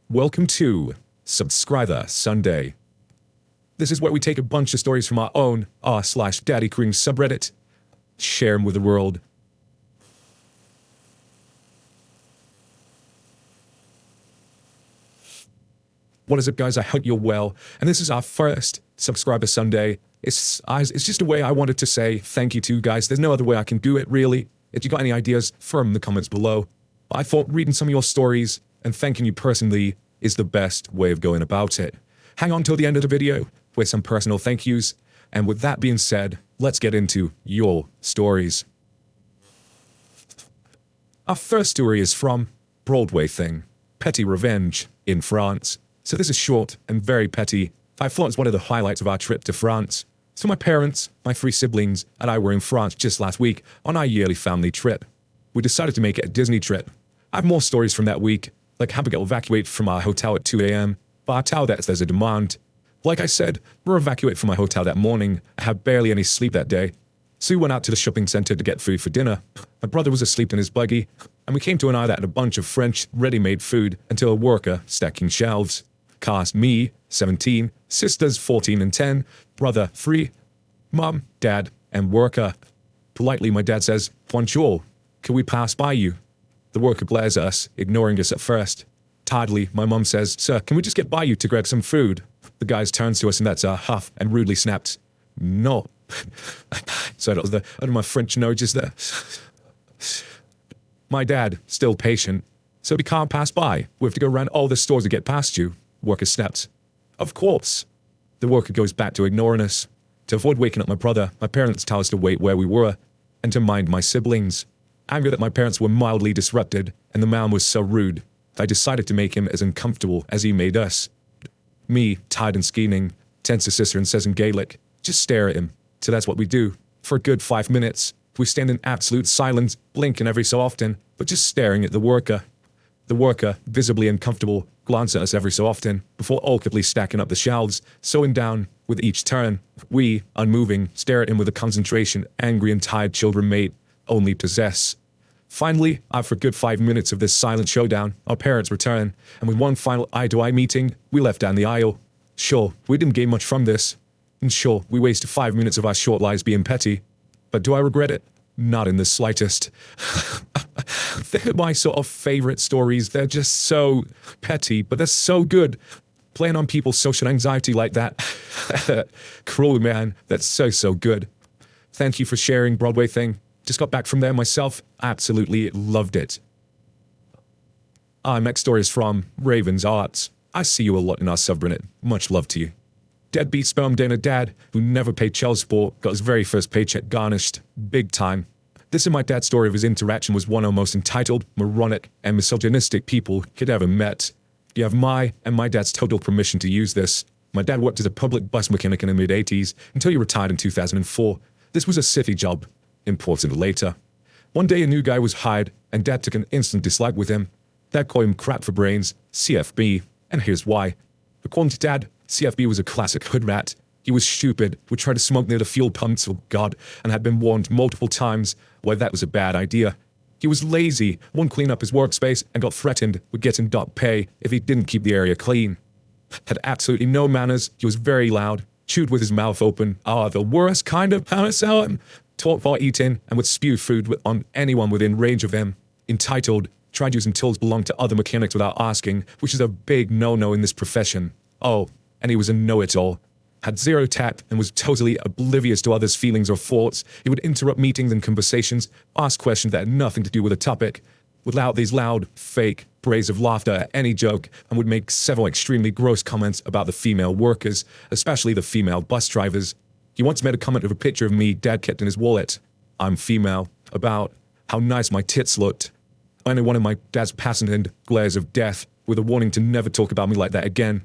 Welcome to Subscriber Sunday. This is where we take a bunch of stories from our own r/Daddy Cring subreddit, share them with the world. What is up, guys? I hope you're well. And this is our first Subscriber Sunday. It's just a way I wanted to say thank you to you guys. There's no other way I can do it, really. If you got any ideas, throw them in the comments below. I thought reading some of your stories and thanking you personally is the best way of going about it. Hang on till the end of the video with some personal thank yous. And with that being said, let's get into your stories. Our first story is from Broadway Thing, Petty Revenge in France. So this is short and very petty. I thought it's one of the highlights of our trip to France. So my parents, my 3 siblings, and I were in France just last week on our yearly family trip. We decided to make it a Disney trip. I have more stories from that week, like how we got evacuated from our hotel at 2 a.m. But I'll tell that there's a demand. Like I said, we were evacuated from my hotel that morning. I had barely any sleep that day. So we went out to the shopping center to get food for dinner. My brother was asleep in his buggy, and we came to an aisle that had a bunch of French ready-made food until a worker stacking shelves. Cast me, 17, sisters 14 and 10, brother 3, mom, dad, and worker. Politely, my dad says, "Bonjour, can we pass by you?" The worker glares at us, ignoring us at first. Tiredly, my mom says, "Sir, can we just get by you to grab some food?" The guy turns to us and that's a huff and rudely snaps, "No." So out of my French just there. My dad, still patient. "So we can't pass by. We have to go around all the stores to get past you." Worker snaps, "Of course." The worker goes back to ignoring us. To avoid waking up my brother, my parents tell us to wait where we were and to mind my siblings. Angry that my parents were mildly disrupted and the man was so rude, I decided to make him as uncomfortable as he made us. Me, tired and scheming, turns to sister and says in Gaelic, "Just stare at him." So that's what we do. For a good 5 minutes, we stand in absolute silence, blinking every so often, but just staring at the worker. The worker, visibly uncomfortable, glances at us every so often, before awkwardly stacking up the shelves, sewing down with each turn. We, unmoving, stare at him with a concentration angry and tired children may only possess. Finally, after a good 5 minutes of this silent showdown, our parents return, and with one final eye-to-eye meeting, we left down the aisle. Sure, we didn't gain much from this. And sure, we wasted 5 minutes of our short lives being petty. But do I regret it? Not in the slightest. They're my sort of favorite stories. They're just so petty, but they're so good. Playing on people's social anxiety like that. Cruel, man. That's so good. Thank you for sharing, Broadway Thing. Just got back from there myself. Absolutely loved it. Our next story is from Raven's Arts. I see you a lot in our subreddit. Much love to you. Deadbeat sperm donor dad who never paid child support got his very first paycheck garnished. Big time. This is my dad's story of his interaction with one of the most entitled, moronic, and misogynistic people he'd ever met. You have my and my dad's total permission to use this. My dad worked as a public bus mechanic in the mid-80s until he retired in 2004. This was a city job. Important later. One day a new guy was hired, and Dad took an instant dislike with him. Dad called him crap for brains, CFB, and here's why. According to Dad, CFB was a classic hood rat. He was stupid, would try to smoke near the fuel pumps, oh God, and had been warned multiple times why that was a bad idea. He was lazy, wouldn't clean up his workspace, and got threatened with getting dock pay if he didn't keep the area clean. Had absolutely no manners, he was very loud, chewed with his mouth open, the worst kind of parasite. Talked while eating and would spew food on anyone within range of him. Entitled, tried using tools belonged to other mechanics without asking, which is a big no-no in this profession. Oh, and he was a know-it-all. Had zero tact and was totally oblivious to others' feelings or thoughts. He would interrupt meetings and conversations, ask questions that had nothing to do with the topic, would out these loud, fake brays of laughter at any joke, and would make several extremely gross comments about the female workers, especially the female bus drivers. He once made a comment of a picture of me Dad kept in his wallet. I'm female. About how nice my tits looked. Only one of my dad's patented glares of death with a warning to never talk about me like that again.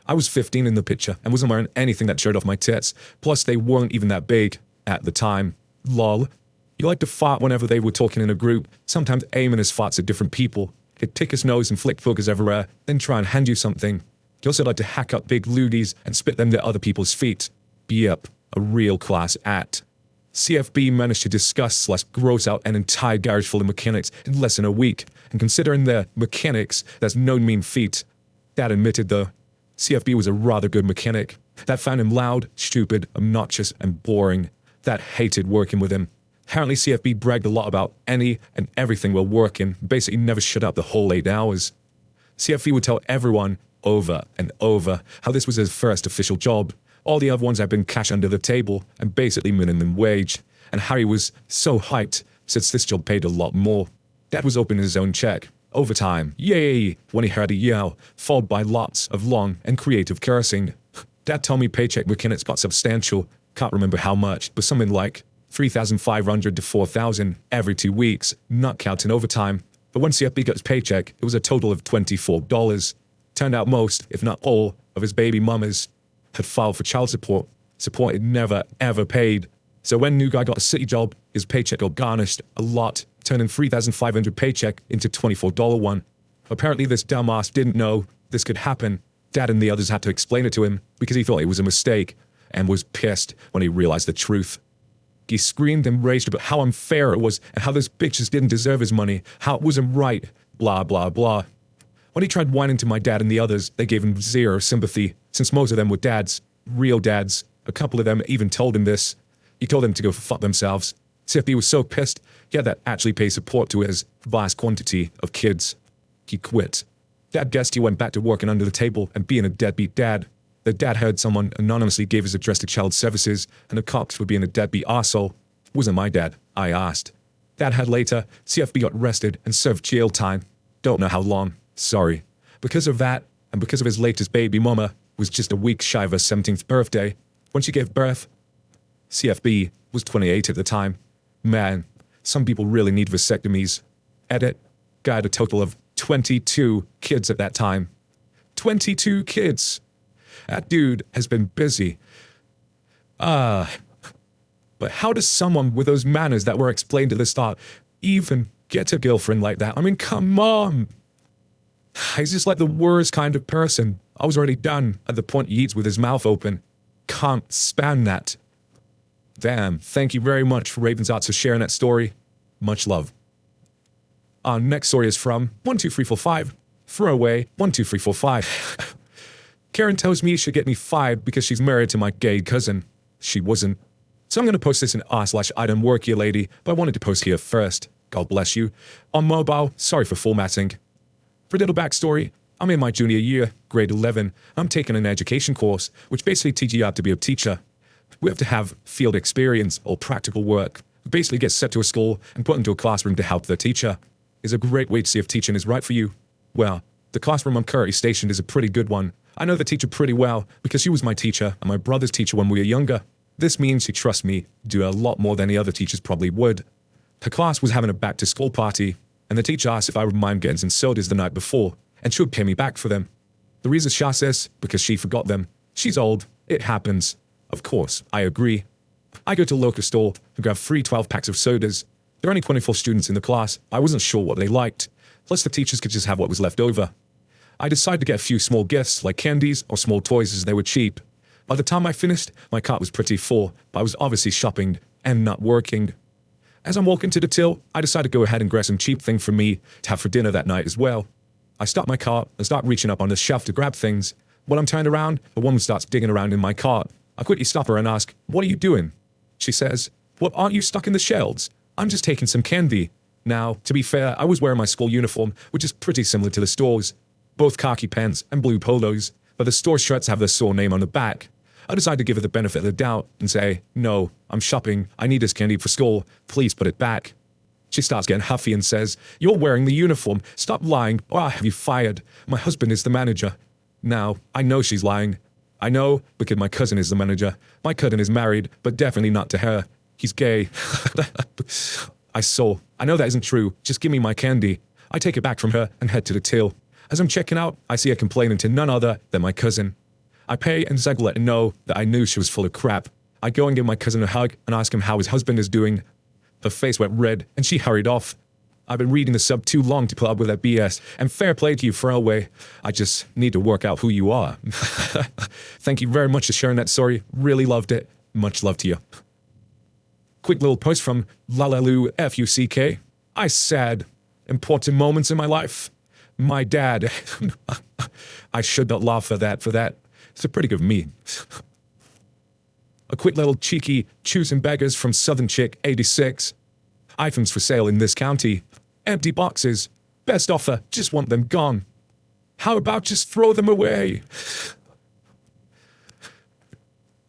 I was 15 in the picture and wasn't wearing anything that showed off my tits. Plus, they weren't even that big at the time. Lol. He liked to fart whenever they were talking in a group, sometimes aiming his farts at different people. He'd tick his nose and flick boogers everywhere, then try and hand you something. He also liked to hack up big loogies and spit them at other people's feet. Yep. A real class act. CFB managed to discuss/gross out an entire garage full of mechanics in less than a week, and considering they're mechanics, that's no mean feat. Dad admitted, though, CFB was a rather good mechanic. Dad found him loud, stupid, obnoxious, and boring. Dad hated working with him. Apparently, CFB bragged a lot about any and everything while working, basically never shut up the whole 8 hours. CFB would tell everyone over and over how this was his first official job. All the other ones had been cash under the table and basically minimum wage. And Harry was so hyped since this job paid a lot more. Dad was opening his own check. Overtime, yay, when he heard a yell, followed by lots of long and creative cursing. Dad told me paycheck mechanics got substantial, can't remember how much, but something like $3,500 to $4,000 every 2 weeks, not counting overtime. But when CFB got his paycheck, it was a total of $24. Turned out most, if not all, of his baby mamas had filed for child support. Support it never, ever paid. So when new guy got a city job, his paycheck got garnished a lot, turning $3,500 paycheck into $24 one. Apparently this dumbass didn't know this could happen. Dad and the others had to explain it to him because he thought it was a mistake and was pissed when he realized the truth. He screamed and raged about how unfair it was and how those bitches didn't deserve his money, how it wasn't right, blah, blah, blah. When he tried whining to my dad and the others, they gave him zero sympathy, since most of them were dads, real dads. A couple of them even told him this. He told them to go fuck themselves. CFB was so pissed, he had that actually pay support to his vast quantity of kids. He quit. Dad guessed he went back to working under the table and being a deadbeat dad. The dad heard someone anonymously gave his address to child services and the cops for being a deadbeat arsehole. Wasn't my dad, I asked. Dad had later, CFB got arrested and served jail time. Don't know how long, sorry. Because of that, and because of his latest baby mama, was just a week shy of her 17th birthday. When she gave birth, CFB was 28 at the time. Man, some people really need vasectomies. Edit, guy had a total of 22 kids at that time. 22 kids! That dude has been busy. But how does someone with those manners that were explained at the start even get a girlfriend like that? I mean, come on! He's just like the worst kind of person. I was already done at the point he eats with his mouth open. Can't stand that. Damn, thank you very much for Raven's Arts for sharing that story. Much love. Our next story is from 12345. Throwaway 12345. Karen tells me she should get me fired because she's married to my gay cousin. She wasn't. So I'm going to post this in r/I don't work here, lady, but I wanted to post here first. God bless you. On mobile, sorry for formatting. For a little backstory, I'm in my junior year, grade 11. I'm taking an education course, which basically teaches you how to be a teacher. We have to have field experience or practical work. We basically get set to a school and put into a classroom to help the teacher. It's a great way to see if teaching is right for you. Well, the classroom I'm currently stationed is a pretty good one. I know the teacher pretty well because she was my teacher and my brother's teacher when we were younger. This means she trusts me to do a lot more than the other teachers probably would. Her class was having a back-to-school party, and the teacher asked if I would mind getting some sodas the night before, and she would pay me back for them. The reason she asked this, because she forgot them. She's old. It happens. Of course, I agree. I go to a local store and grab 3 12-packs of sodas. There are only 24 students in the class. I wasn't sure what they liked. Plus the teachers could just have what was left over. I decided to get a few small gifts, like candies or small toys as they were cheap. By the time I finished, my cart was pretty full, but I was obviously shopping and not working. As I'm walking to the till, I decided to go ahead and grab some cheap thing for me to have for dinner that night as well. I stop my cart and start reaching up on the shelf to grab things. When I'm turned around, a woman starts digging around in my cart. I quickly stop her and ask, "What are you doing?" She says, "What, aren't you stuck in the shelves? I'm just taking some candy." Now, to be fair, I was wearing my school uniform, which is pretty similar to the store's. Both khaki pants and blue polos, but the store shirts have the store name on the back. I decided to give her the benefit of the doubt and say, "No, I'm shopping. I need this candy for school. Please put it back." She starts getting huffy and says, "You're wearing the uniform. Stop lying or I'll have you fired. My husband is the manager." Now, I know she's lying. I know because my cousin is the manager. My cousin is married, but definitely not to her. He's gay. I know that isn't true. Just give me my candy. I take it back from her and head to the till. As I'm checking out, I see her complaining to none other than my cousin. I pay and decide to let her know that I knew she was full of crap. I go and give my cousin a hug and ask him how his husband is doing. Her face went red and she hurried off. I've been reading the sub too long to put up with that BS, and fair play to you, throwaway. I just need to work out who you are. Thank you very much for sharing that story. Really loved it. Much love to you. Quick little post from Lalalu FUCK. I sad. Important moments in my life. My dad. I should not laugh at that for that. It's a pretty good meme. A quick little cheeky choosing beggars from Southern Chick 86. Items for sale in this county. Empty boxes. Best offer, just want them gone. How about just throw them away?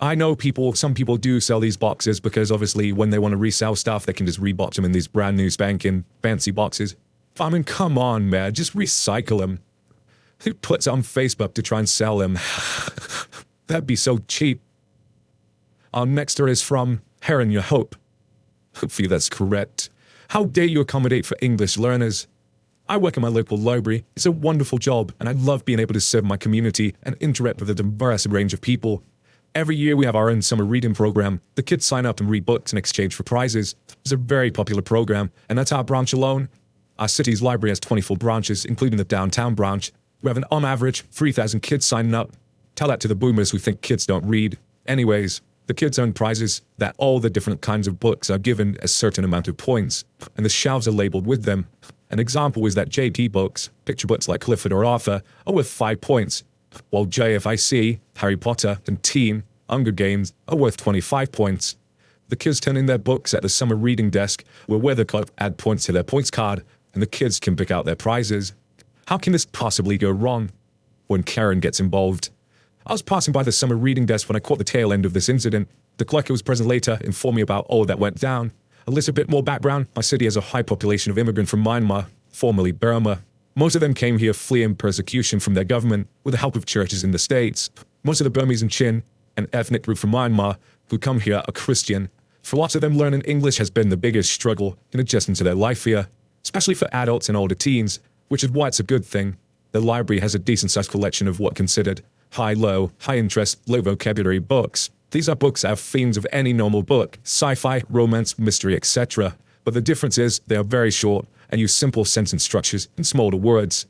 I know some people do sell these boxes because obviously when they want to resell stuff, they can just rebox them in these brand new spanking fancy boxes. I mean, come on, man, just recycle them. Who puts it on Facebook to try and sell them? That'd be so cheap. Our next story is from Heron Your Hope. Hopefully that's correct. How dare you accommodate for English learners? I work in my local library. It's a wonderful job, and I love being able to serve my community and interact with a diverse range of people. Every year we have our own summer reading program. The kids sign up and read books in exchange for prizes. It's a very popular program, and that's our branch alone. Our city's library has 24 branches, including the downtown branch. We have on average 3,000 kids signing up. Tell that to the boomers who think kids don't read. Anyways, the kids earn prizes that all the different kinds of books are given a certain amount of points, and the shelves are labeled with them. An example is that JT books, picture books like Clifford or Arthur, are worth 5 points, while JFIC, Harry Potter, and Teen, Hunger Games, are worth 25 points. The kids turn in their books at the summer reading desk, where the club add points to their points card, and the kids can pick out their prizes. How can this possibly go wrong? When Karen gets involved. I was passing by the summer reading desk when I caught the tail end of this incident. The clerk who was present later informed me about all that went down. A little bit more background. My city has a high population of immigrants from Myanmar, formerly Burma. Most of them came here fleeing persecution from their government with the help of churches in the States. Most of the Burmese and Chin, an ethnic group from Myanmar, who come here are Christian. For lots of them, learning English has been the biggest struggle in adjusting to their life here, especially for adults and older teens, which is why it's a good thing. The library has a decent-sized collection of what considered high-low, high-interest, low-vocabulary books. These are books that have themes of any normal book, sci-fi, romance, mystery, etc. But the difference is they are very short and use simple sentence structures and smaller words.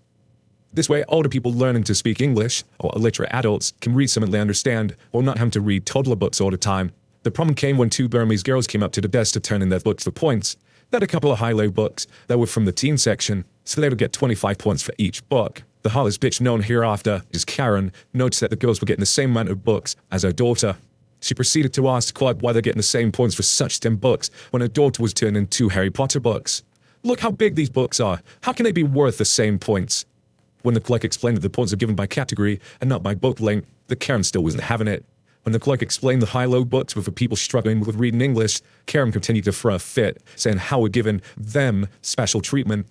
This way, older people learning to speak English, or illiterate adults, can read something they understand, or not having to read toddler books all the time. The problem came when 2 Burmese girls came up to the desk to turn in their books for points. They had a couple of high-low books that were from the teen section, so they would get 25 points for each book. The hottest bitch known hereafter is Karen noticed that the girls were getting the same amount of books as her daughter. She proceeded to ask the clerk why they're getting the same points for such dim books when her daughter was turning in 2 Harry Potter books. Look how big these books are. How can they be worth the same points? When the clerk explained that the points are given by category and not by book length, the Karen still wasn't having it. When the clerk explained the high-low books were for people struggling with reading English, Karen continued to throw a fit, saying how we're giving them special treatment.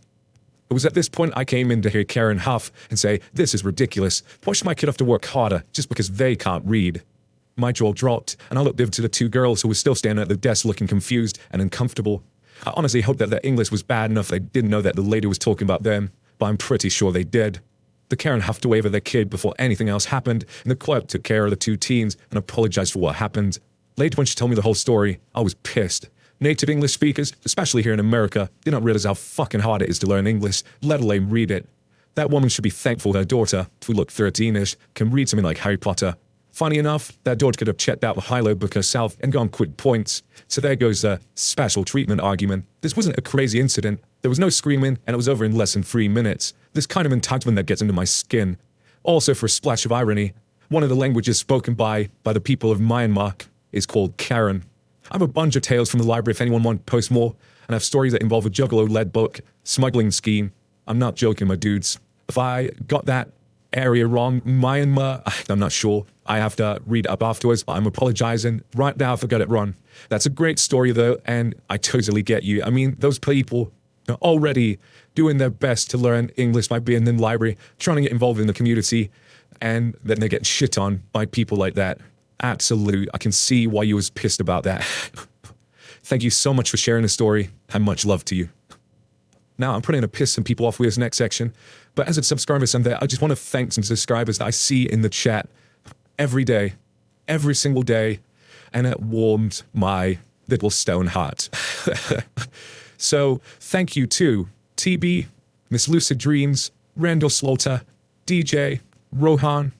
It was at this point I came in to hear Karen huff and say, "This is ridiculous. Why should my kid have to work harder just because they can't read?" My jaw dropped, and I looked over to the 2 girls who were still standing at the desk looking confused and uncomfortable. I honestly hoped that their English was bad enough they didn't know that the lady was talking about them, but I'm pretty sure they did. The Karen huffed away with their kid before anything else happened, and the clerk took care of the 2 teens and apologized for what happened. Later, when she told me the whole story, I was pissed. Native English speakers, especially here in America, do not realize how fucking hard it is to learn English, let alone read it. That woman should be thankful her daughter, who looked 13-ish, can read something like Harry Potter. Funny enough, that daughter could have checked out the high-low book herself and gone quick points. So there goes the special treatment argument. This wasn't a crazy incident. There was no screaming, and it was over in less than 3 minutes. This kind of entitlement that gets into my skin. Also, for a splash of irony, one of the languages spoken by the people of Myanmar is called Karen. I have a bunch of tales from the library if anyone wants to post more, and I have stories that involve a juggalo-led book, smuggling scheme. I'm not joking, my dudes. If I got that area wrong, Myanmar, I'm not sure. I have to read up afterwards, but I'm apologizing. Right now, I got it wrong. That's a great story, though, and I totally get you. I mean, those people are already doing their best to learn English by being in the library, trying to get involved in the community, and then they get shit on by people like that. Absolute. I can see why you was pissed about that. Thank you so much for sharing the story, and much love to you. Now, I'm probably going to piss some people off with this next section, but as a subscriber on there, I just want to thank some subscribers that I see in the chat every day, every single day, and it warmed my little stone heart. So, thank you to TB, Miss Lucid Dreams, Randall Slaughter, DJ, Rohan,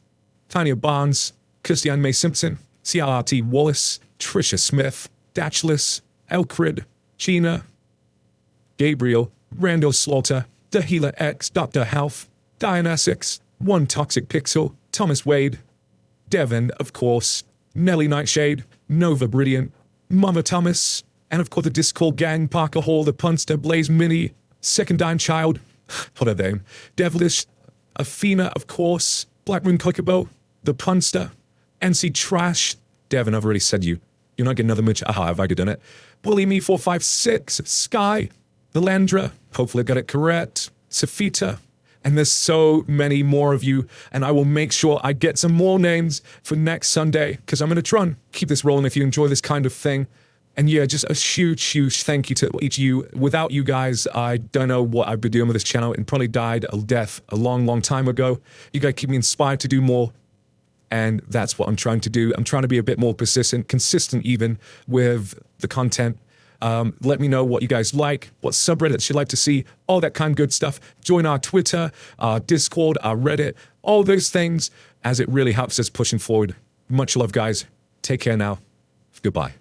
Tanya Barnes, Christiane May Simpson, CRT Wallace, Trisha Smith, Datchless, Elcrid, Gina, Gabriel, Randall Slaughter, The Healer X, Dr. Health, Diana 6, One Toxic Pixel, Thomas Wade, Devin, of course, Nelly Nightshade, Nova Brilliant, Mama Thomas, and of course the Discord gang, Parker Hall, the Punster, Blaze Mini, Secondine Child, what are they? Devilish, Athena, of course, Black Moon Kokobo, the Punster, NC Trash, Devin, I've already said you. You're not getting another much. Aha, I've already done it. Bully Me 456, Sky, Valandra, hopefully I got it correct, Safita, and there's so many more of you, and I will make sure I get some more names for next Sunday, because I'm going to try and keep this rolling if you enjoy this kind of thing. And yeah, just a huge, huge thank you to each of you. Without you guys, I don't know what I'd be doing with this channel. It probably died a death a long, long time ago. You guys keep me inspired to do more, and that's what I'm trying to do. I'm trying to be a bit more persistent, consistent even, with the content. Let me know what you guys like, what subreddits you'd like to see, all that kind of good stuff. Join our Twitter, our Discord, our Reddit, all those things, as it really helps us pushing forward. Much love, guys. Take care now. Goodbye.